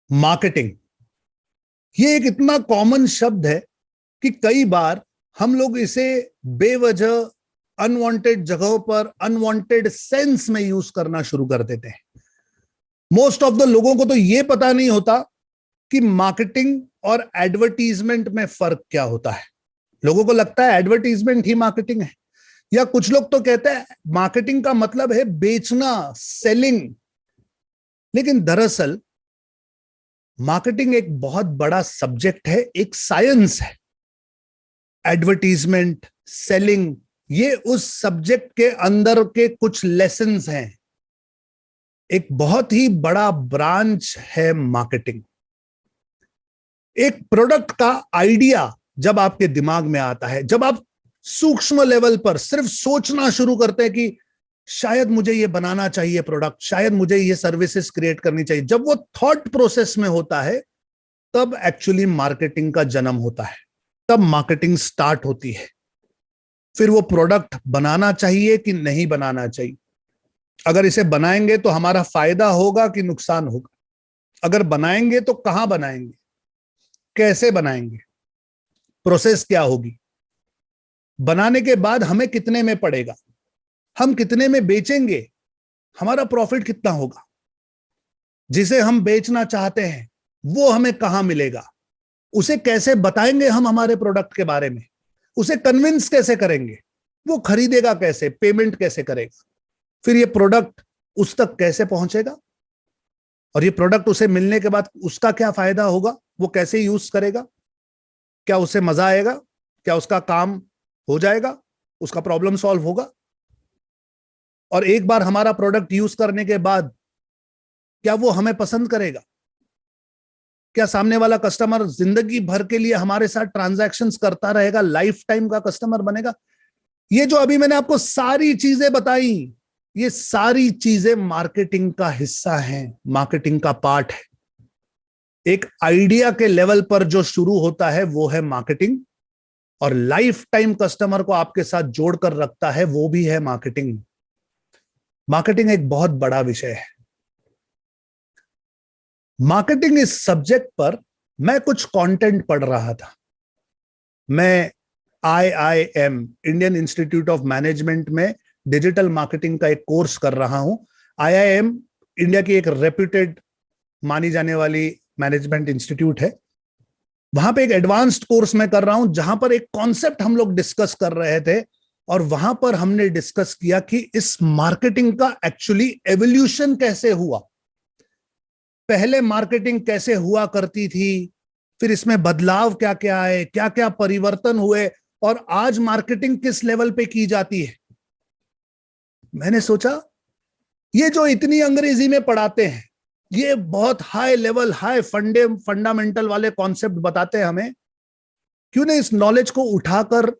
Marketing, ये एक इतना कॉमन शब्द है कि कई बार हम लोग इसे बेवजह अनवांटेड जगहों पर अनवांटेड सेंस में यूज करना शुरू कर देते हैं। मोस्ट ऑफ द लोगों को तो यह पता नहीं होता कि मार्केटिंग और एडवर्टीजमेंट में फर्क क्या होता है। लोगों को लगता है एडवर्टीजमेंट ही मार्केटिंग है, या कुछ लोग तो कहते हैं मार्केटिंग का मतलब है बेचना, सेलिंग। लेकिन दरअसल मार्केटिंग एक बहुत बड़ा सब्जेक्ट है, एक साइंस है। एडवर्टीजमेंट, सेलिंग, ये उस सब्जेक्ट के अंदर के कुछ लेसन्स हैं। एक बहुत ही बड़ा ब्रांच है मार्केटिंग। एक प्रोडक्ट का आइडिया जब आपके दिमाग में आता है, जब आप सूक्ष्म लेवल पर सिर्फ सोचना शुरू करते हैं कि शायद मुझे ये बनाना चाहिए प्रोडक्ट, शायद मुझे ये सर्विसेज क्रिएट करनी चाहिए, जब वो थॉट प्रोसेस में होता है तब एक्चुअली मार्केटिंग का जन्म होता है, तब मार्केटिंग स्टार्ट होती है। फिर वो प्रोडक्ट बनाना चाहिए कि नहीं बनाना चाहिए, अगर इसे बनाएंगे तो हमारा फायदा होगा कि नुकसान होगा, अगर बनाएंगे तो कहां बनाएंगे, कैसे बनाएंगे, प्रोसेस क्या होगी, बनाने के बाद हमें कितने में पड़ेगा, हम कितने में बेचेंगे, हमारा प्रॉफिट कितना होगा, जिसे हम बेचना चाहते हैं वो हमें कहां मिलेगा, उसे कैसे बताएंगे हम हमारे प्रोडक्ट के बारे में, उसे कन्विंस कैसे करेंगे, वो खरीदेगा कैसे, पेमेंट कैसे करेगा, फिर ये प्रोडक्ट उस तक कैसे पहुंचेगा, और ये प्रोडक्ट उसे मिलने के बाद उसका क्या फायदा होगा, वो कैसे यूज करेगा, क्या उसे मजा आएगा, क्या उसका काम हो जाएगा, उसका प्रॉब्लम सॉल्व होगा, और एक बार हमारा प्रोडक्ट यूज करने के बाद क्या वो हमें पसंद करेगा, क्या सामने वाला कस्टमर जिंदगी भर के लिए हमारे साथ ट्रांजैक्शंस करता रहेगा, लाइफ टाइम का कस्टमर बनेगा। ये जो अभी मैंने आपको सारी चीजें बताई, ये सारी चीजें मार्केटिंग का हिस्सा हैं, मार्केटिंग का पार्ट है। एक आइडिया के लेवल पर जो शुरू होता है वो है मार्केटिंग, और लाइफ टाइम कस्टमर को आपके साथ जोड़कर रखता है वो भी है मार्केटिंग। मार्केटिंग एक बहुत बड़ा विषय है। मार्केटिंग इस सब्जेक्ट पर मैं कुछ कंटेंट पढ़ रहा था। मैं IIM, Indian institute of management में डिजिटल मार्केटिंग का एक कोर्स कर रहा हूं। IIM इंडिया की एक रेप्यूटेड मानी जाने वाली मैनेजमेंट इंस्टीट्यूट है। वहां पे एक एडवांस्ड कोर्स मैं कर रहा हूं, जहां पर एक कॉन्सेप्ट हम लोग डिस्कस कर रहे थे, और वहां पर हमने डिस्कस किया कि इस मार्केटिंग का एक्चुअली एवोल्यूशन कैसे हुआ। पहले मार्केटिंग कैसे हुआ करती थी, फिर इसमें बदलाव क्या क्या आए, क्या क्या परिवर्तन हुए, और आज मार्केटिंग किस लेवल पे की जाती है। मैंने सोचा ये जो इतनी अंग्रेजी में पढ़ाते हैं, ये बहुत हाई लेवल, हाई फंडामेंटल वाले कॉन्सेप्ट बताते हैं हमें, क्यों नहीं इस नॉलेज को उठाकर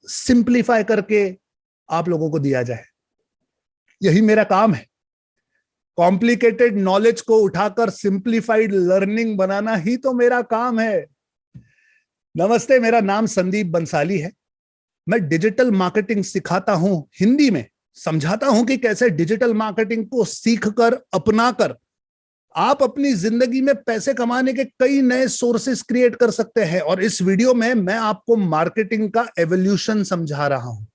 सिंप्लीफाई करके आप लोगों को दिया जाए। यही मेरा काम है, कॉम्प्लिकेटेड नॉलेज को उठाकर सिंप्लीफाइड लर्निंग बनाना ही तो मेरा काम है। नमस्ते, मेरा नाम संदीप बंसाली है। मैं डिजिटल मार्केटिंग सिखाता हूं, हिंदी में समझाता हूं कि कैसे डिजिटल मार्केटिंग को सीखकर, अपनाकर आप अपनी जिंदगी में पैसे कमाने के कई नए सोर्सेस क्रिएट कर सकते हैं। और इस वीडियो में मैं आपको मार्केटिंग का एवोल्यूशन समझा रहा हूं।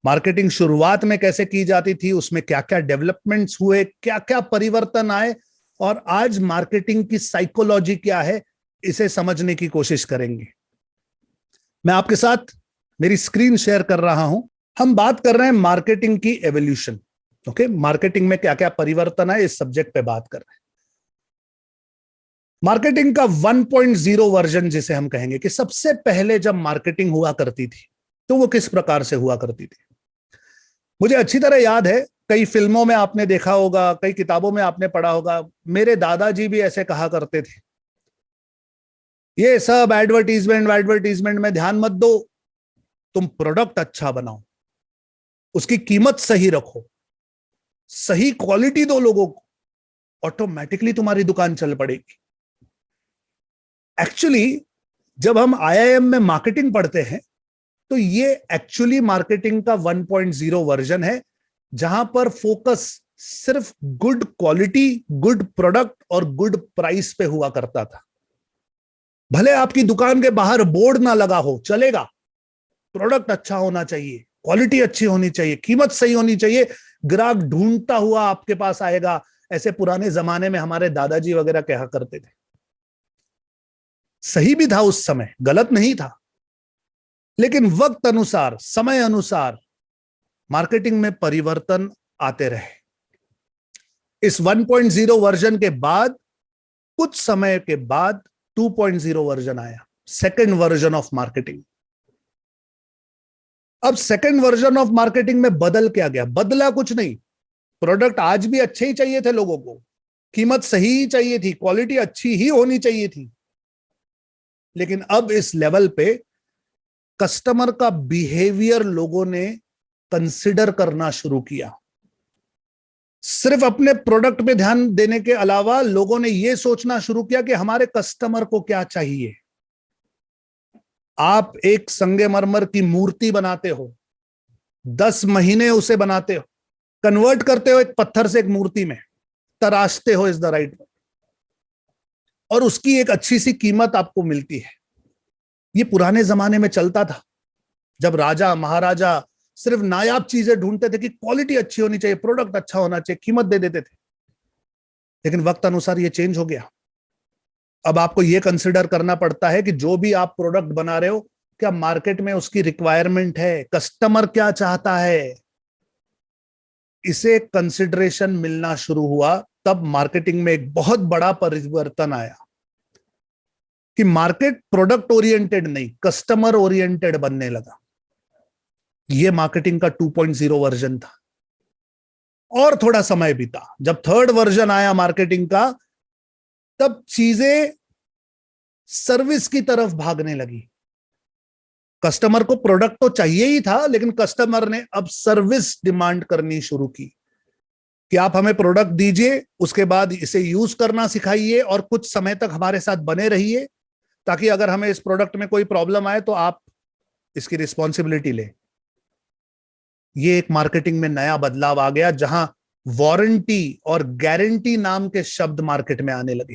मार्केटिंग शुरुआत में कैसे की जाती थी, उसमें क्या क्या डेवलपमेंट्स हुए, क्या क्या परिवर्तन आए, और आज मार्केटिंग की साइकोलॉजी क्या है, इसे समझने की कोशिश करेंगे। मैं आपके साथ मेरी स्क्रीन शेयर कर रहा हूं। हम बात कर रहे हैं मार्केटिंग की एवोल्यूशन। ओके, मार्केटिंग में क्या क्या परिवर्तन आए, इस सब्जेक्ट पे बात कर रहे हैं। मार्केटिंग का 1.0 वर्जन जिसे हम कहेंगे, कि सबसे पहले जब मार्केटिंग हुआ करती थी तो वो किस प्रकार से हुआ करती थी। मुझे अच्छी तरह याद है, कई फिल्मों में आपने देखा होगा, कई किताबों में आपने पढ़ा होगा, मेरे दादाजी भी ऐसे कहा करते थे, ये सब एडवर्टीजमेंट में ध्यान मत दो, तुम प्रोडक्ट अच्छा बनाओ, उसकी कीमत सही रखो, सही क्वालिटी दो लोगों को, ऑटोमेटिकली तुम्हारी दुकान चल पड़ेगी। एक्चुअली जब हम IIM में मार्केटिंग पढ़ते हैं तो ये एक्चुअली मार्केटिंग का 1.0 वर्जन है, जहां पर फोकस सिर्फ गुड क्वालिटी, गुड प्रोडक्ट और गुड प्राइस पे हुआ करता था। भले आपकी दुकान के बाहर बोर्ड ना लगा हो, चलेगा, प्रोडक्ट अच्छा होना चाहिए, क्वालिटी अच्छी होनी चाहिए, कीमत सही होनी चाहिए, ग्राहक ढूंढता हुआ आपके पास आएगा। ऐसे पुराने जमाने में हमारे दादाजी वगैरह कहा करते थे। सही भी था उस समय, गलत नहीं था, लेकिन वक्त अनुसार, समय अनुसार मार्केटिंग में परिवर्तन आते रहे। इस 1.0 वर्जन के बाद कुछ समय के बाद 2.0 वर्जन आया, सेकेंड वर्जन ऑफ मार्केटिंग। अब सेकेंड वर्जन ऑफ मार्केटिंग में बदल क्या गया? बदला कुछ नहीं। प्रोडक्ट आज भी अच्छे ही चाहिए थे लोगों को, कीमत सही ही चाहिए थी, क्वालिटी अच्छी ही होनी चाहिए थी, लेकिन अब इस लेवल पे कस्टमर का बिहेवियर लोगों ने कंसिडर करना शुरू किया। सिर्फ अपने प्रोडक्ट पे ध्यान देने के अलावा लोगों ने यह सोचना शुरू किया कि हमारे कस्टमर को क्या चाहिए। आप एक संगमरमर की मूर्ति बनाते हो, 10 महीने उसे बनाते हो, कन्वर्ट करते हो एक पत्थर से एक मूर्ति में, तराशते हो इज द राइट वर्ड, और उसकी एक अच्छी सी कीमत आपको मिलती है। ये पुराने जमाने में चलता था, जब राजा महाराजा सिर्फ नायाब चीजें ढूंढते थे कि क्वालिटी अच्छी होनी चाहिए, प्रोडक्ट अच्छा होना चाहिए, कीमत दे देते थे। लेकिन वक्त अनुसार ये चेंज हो गया। अब आपको यह कंसिडर करना पड़ता है कि जो भी आप प्रोडक्ट बना रहे हो, क्या मार्केट में उसकी रिक्वायरमेंट है, कस्टमर क्या चाहता है, इसे कंसिडरेशन मिलना शुरू हुआ। तब मार्केटिंग में एक बहुत बड़ा परिवर्तन आया कि मार्केट प्रोडक्ट ओरिएंटेड नहीं, कस्टमर ओरिएंटेड बनने लगा। यह मार्केटिंग का 2.0 वर्जन था। और थोड़ा समय बीता, जब थर्ड वर्जन आया मार्केटिंग का, तब चीजें सर्विस की तरफ भागने लगी। कस्टमर को प्रोडक्ट तो चाहिए ही था, लेकिन कस्टमर ने अब सर्विस डिमांड करनी शुरू की कि आप हमें प्रोडक्ट दीजिए, उसके बाद इसे यूज करना सिखाइए और कुछ समय तक हमारे साथ बने रहिए, ताकि अगर हमें इस प्रोडक्ट में कोई प्रॉब्लम आए तो आप इसकी रिस्पॉन्सिबिलिटी ले। ये एक मार्केटिंग में नया बदलाव आ गया, जहां वारंटी और गारंटी नाम के शब्द मार्केट में आने लगे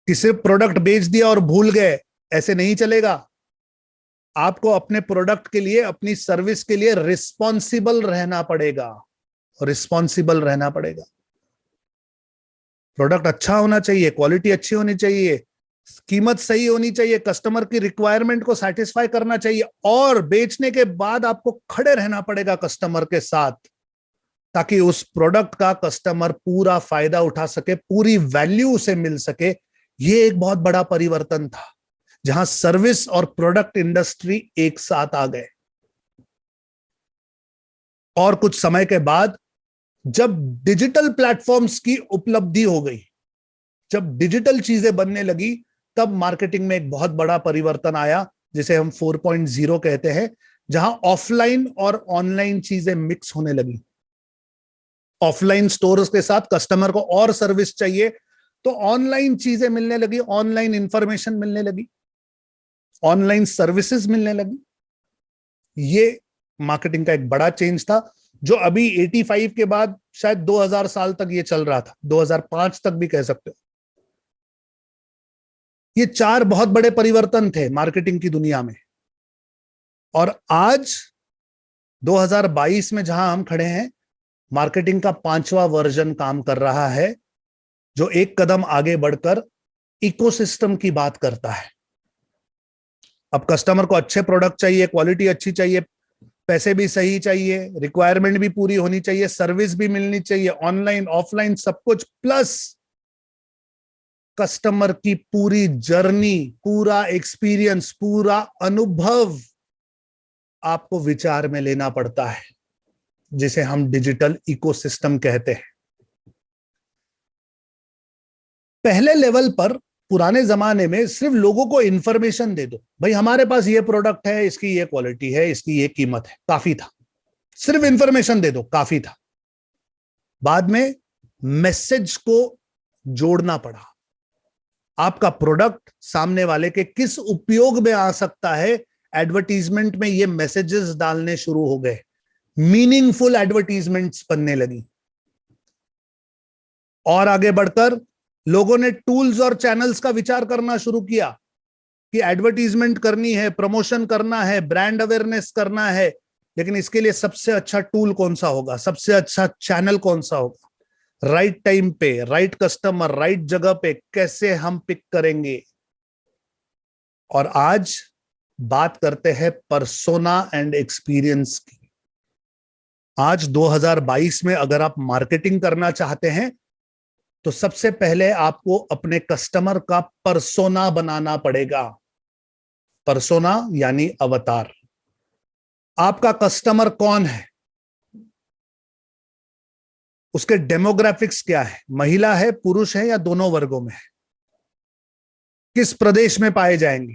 कि सिर्फ प्रोडक्ट बेच दिया और भूल गए, ऐसे नहीं चलेगा। आपको अपने प्रोडक्ट के लिए, अपनी सर्विस के लिए रिस्पॉन्सिबल रहना पड़ेगा, रिस्पॉन्सिबल रहना पड़ेगा। प्रोडक्ट अच्छा होना चाहिए, क्वालिटी अच्छी होनी चाहिए, कीमत सही होनी चाहिए, कस्टमर की रिक्वायरमेंट को सेटिस्फाई करना चाहिए, और बेचने के बाद आपको खड़े रहना पड़ेगा कस्टमर के साथ, ताकि उस प्रोडक्ट का कस्टमर पूरा फायदा उठा सके, पूरी वैल्यू उसे मिल सके। यह एक बहुत बड़ा परिवर्तन था, जहां सर्विस और प्रोडक्ट इंडस्ट्री एक साथ आ गए। और कुछ समय के बाद जब डिजिटल प्लेटफॉर्म्स की उपलब्धि हो गई, जब डिजिटल चीजें बनने लगी, तब मार्केटिंग में एक बहुत बड़ा परिवर्तन आया, जिसे हम 4.0 कहते हैं, जहां ऑफलाइन और ऑनलाइन चीजें मिक्स होने लगी। ऑफलाइन स्टोर्स के साथ कस्टमर को और सर्विस चाहिए, तो ऑनलाइन चीजें मिलने लगी, ऑनलाइन इंफॉर्मेशन मिलने लगी, ऑनलाइन सर्विसेज मिलने लगी। ये मार्केटिंग का एक बड़ा चेंज था, जो अभी 85 के बाद शायद 2000 साल तक ये चल रहा था, 2005 तक भी कह सकते हो। ये 4 बहुत बड़े परिवर्तन थे मार्केटिंग की दुनिया में। और आज 2022 में जहां हम खड़े हैं, मार्केटिंग का 5वां वर्जन काम कर रहा है, जो एक कदम आगे बढ़कर इकोसिस्टम की बात करता है। अब कस्टमर को अच्छे प्रोडक्ट चाहिए, क्वालिटी अच्छी चाहिए, पैसे भी सही चाहिए, रिक्वायरमेंट भी पूरी होनी चाहिए, सर्विस भी मिलनी चाहिए, ऑनलाइन ऑफलाइन सब कुछ, प्लस कस्टमर की पूरी जर्नी, पूरा एक्सपीरियंस, पूरा अनुभव आपको विचार में लेना पड़ता है, जिसे हम डिजिटल इकोसिस्टम कहते हैं। पहले लेवल पर, पुराने जमाने में, सिर्फ लोगों को इंफॉर्मेशन दे दो, भाई हमारे पास ये प्रोडक्ट है, इसकी ये क्वालिटी है, इसकी ये कीमत है, काफी था। सिर्फ इंफॉर्मेशन दे दो, काफी था। बाद में मैसेज को जोड़ना पड़ा। आपका प्रोडक्ट सामने वाले के किस उपयोग में आ सकता है, एडवर्टीजमेंट में ये मैसेजेस डालने शुरू हो गए, मीनिंगफुल एडवर्टीजमेंट्स बनने लगी। और आगे बढ़कर लोगों ने टूल्स और चैनल्स का विचार करना शुरू किया कि एडवर्टीजमेंट करनी है, प्रमोशन करना है, ब्रांड अवेयरनेस करना है, लेकिन इसके लिए सबसे अच्छा टूल कौन सा होगा, सबसे अच्छा चैनल कौन सा होगा, राइट टाइम पे, राइट कस्टमर, राइट जगह पे कैसे हम पिक करेंगे। और आज बात करते हैं पर्सोना एंड एक्सपीरियंस की। आज 2022 में अगर आप मार्केटिंग करना चाहते हैं तो सबसे पहले आपको अपने कस्टमर का पर्सोना बनाना पड़ेगा। पर्सोना यानी अवतार। आपका कस्टमर कौन है, उसके डेमोग्राफिक्स क्या है, महिला है, पुरुष है या दोनों वर्गों में है, किस प्रदेश में पाए जाएंगे,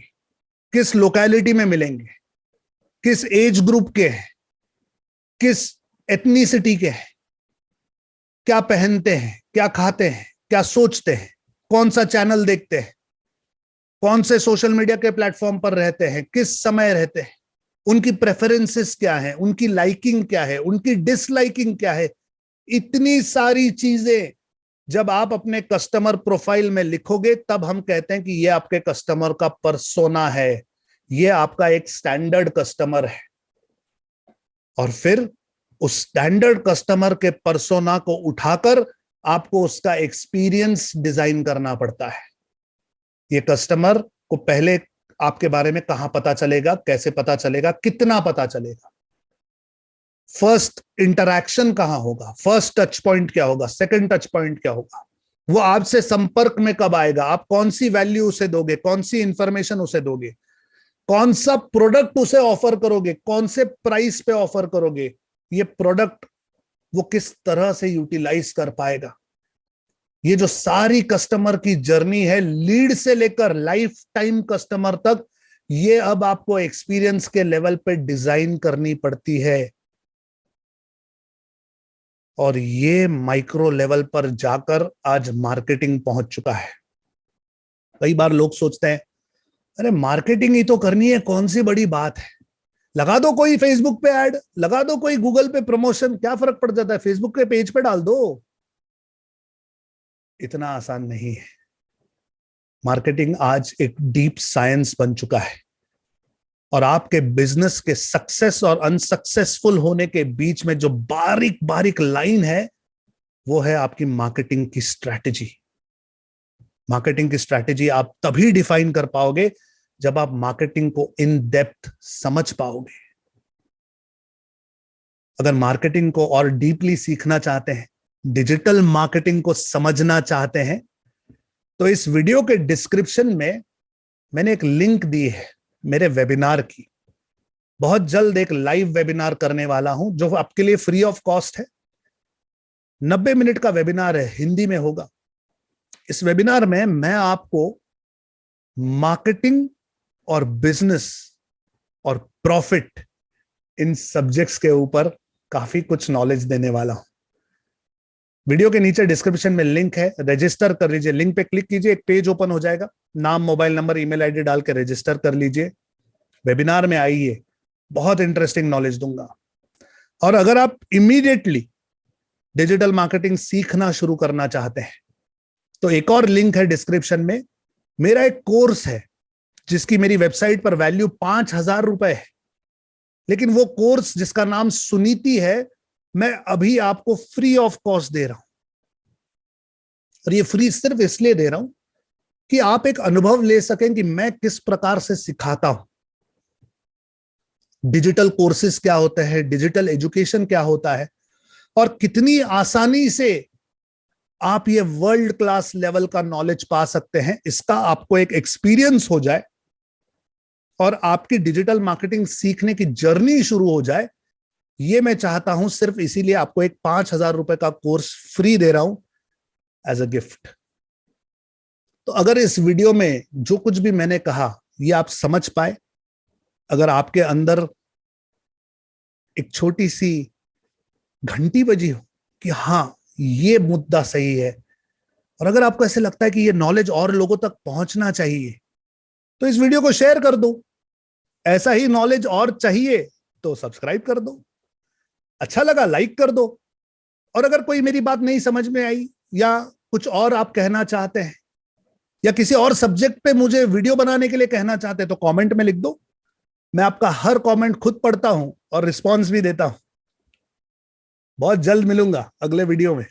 किस लोकेलिटी में मिलेंगे, किस एज ग्रुप के हैं, किस एथनिसिटी के हैं, क्या पहनते हैं, क्या खाते हैं, क्या सोचते हैं, कौन सा चैनल देखते हैं, कौन से सोशल मीडिया के प्लेटफॉर्म पर रहते हैं, किस समय रहते हैं, उनकी प्रेफरेंसेस क्या है, उनकी लाइकिंग क्या है, उनकी डिसलाइकिंग क्या है। इतनी सारी चीजें जब आप अपने कस्टमर प्रोफाइल में लिखोगे तब हम कहते हैं कि ये आपके कस्टमर का पर्सोना है, ये आपका एक स्टैंडर्ड कस्टमर है। और फिर उस स्टैंडर्ड कस्टमर के पर्सोना को उठाकर आपको उसका एक्सपीरियंस डिजाइन करना पड़ता है। ये कस्टमर को पहले आपके बारे में कहां पता चलेगा, कैसे पता चलेगा, कितना पता चलेगा, फर्स्ट इंटरैक्शन कहां होगा, फर्स्ट टच पॉइंट क्या होगा, सेकंड टच पॉइंट क्या होगा, वो आपसे संपर्क में कब आएगा, आप कौन सी वैल्यू उसे दोगे, कौन सी इंफॉर्मेशन उसे दोगे, कौन सा प्रोडक्ट उसे ऑफर करोगे, कौन से प्राइस पे ऑफर करोगे, ये प्रोडक्ट वो किस तरह से यूटिलाइज कर पाएगा। ये जो सारी कस्टमर की जर्नी है, लीड से लेकर लाइफ टाइम कस्टमर तक, ये अब आपको एक्सपीरियंस के लेवल पे डिजाइन करनी पड़ती है। और ये माइक्रो लेवल पर जाकर आज मार्केटिंग पहुंच चुका है। कई बार लोग सोचते हैं अरे मार्केटिंग ही तो करनी है, कौन सी बड़ी बात है, लगा दो कोई फेसबुक पे ऐड, लगा दो कोई गूगल पे प्रमोशन, क्या फर्क पड़ जाता है, फेसबुक के पेज पे डाल दो। इतना आसान नहीं है। मार्केटिंग आज एक डीप साइंस बन चुका है और आपके बिजनेस के सक्सेस और अनसक्सेसफुल होने के बीच में जो बारीक बारीक लाइन है वो है आपकी मार्केटिंग की स्ट्रैटेजी। मार्केटिंग की स्ट्रैटेजी आप तभी डिफाइन कर पाओगे जब आप मार्केटिंग को इन डेप्थ समझ पाओगे। अगर मार्केटिंग को और डीपली सीखना चाहते हैं, डिजिटल मार्केटिंग को समझना चाहते हैं, तो इस वीडियो के डिस्क्रिप्शन में मैंने एक लिंक दी है मेरे वेबिनार की। बहुत जल्द एक लाइव वेबिनार करने वाला हूं जो आपके लिए फ्री ऑफ कॉस्ट है। 90 मिनट का वेबिनार है, हिंदी में होगा। इस वेबिनार में मैं आपको मार्केटिंग और बिजनेस और प्रॉफिट, इन सब्जेक्ट्स के ऊपर काफी कुछ नॉलेज देने वाला हूं। वीडियो के नीचे डिस्क्रिप्शन में लिंक है, रजिस्टर कर लीजिए। लिंक पे क्लिक कीजिए, एक पेज ओपन हो जाएगा, नाम, मोबाइल नंबर, ईमेल आईडी डाल के रजिस्टर कर लीजिए। वेबिनार में आइए, बहुत इंटरेस्टिंग नॉलेज दूंगा। और अगर आप इमीडिएटली डिजिटल मार्केटिंग सीखना शुरू करना चाहते हैं तो एक और लिंक है डिस्क्रिप्शन में, मेरा एक कोर्स है जिसकी मेरी वेबसाइट पर वैल्यू 5,000 रुपए है, लेकिन वो कोर्स जिसका नाम सुनीति है, मैं अभी आपको फ्री ऑफ कॉस्ट दे रहा हूं। और ये फ्री सिर्फ इसलिए दे रहा हूं कि आप एक अनुभव ले सकें कि मैं किस प्रकार से सिखाता हूं, डिजिटल कोर्सेज क्या होते हैं, डिजिटल एजुकेशन क्या होता है, और कितनी आसानी से आप ये वर्ल्ड क्लास लेवल का नॉलेज पा सकते हैं। इसका आपको एक एक्सपीरियंस हो जाए और आपकी डिजिटल मार्केटिंग सीखने की जर्नी शुरू हो जाए, ये मैं चाहता हूं। सिर्फ इसीलिए आपको एक 5,000 रुपए का कोर्स फ्री दे रहा हूं एज अ गिफ्ट। तो अगर इस वीडियो में जो कुछ भी मैंने कहा ये आप समझ पाए, अगर आपके अंदर एक छोटी सी घंटी बजी हो कि हाँ ये मुद्दा सही है, और अगर आपको ऐसे लगता है कि ये नॉलेज और लोगों तक पहुंचना चाहिए, तो इस वीडियो को शेयर कर दो। ऐसा ही नॉलेज और चाहिए तो सब्सक्राइब कर दो, अच्छा लगा लाइक कर दो। और अगर कोई मेरी बात नहीं समझ में आई या कुछ और आप कहना चाहते हैं या किसी और सब्जेक्ट पे मुझे वीडियो बनाने के लिए कहना चाहते हैं तो कमेंट में लिख दो। मैं आपका हर कमेंट खुद पढ़ता हूं और रिस्पॉन्स भी देता हूं। बहुत जल्द मिलूंगा अगले वीडियो में।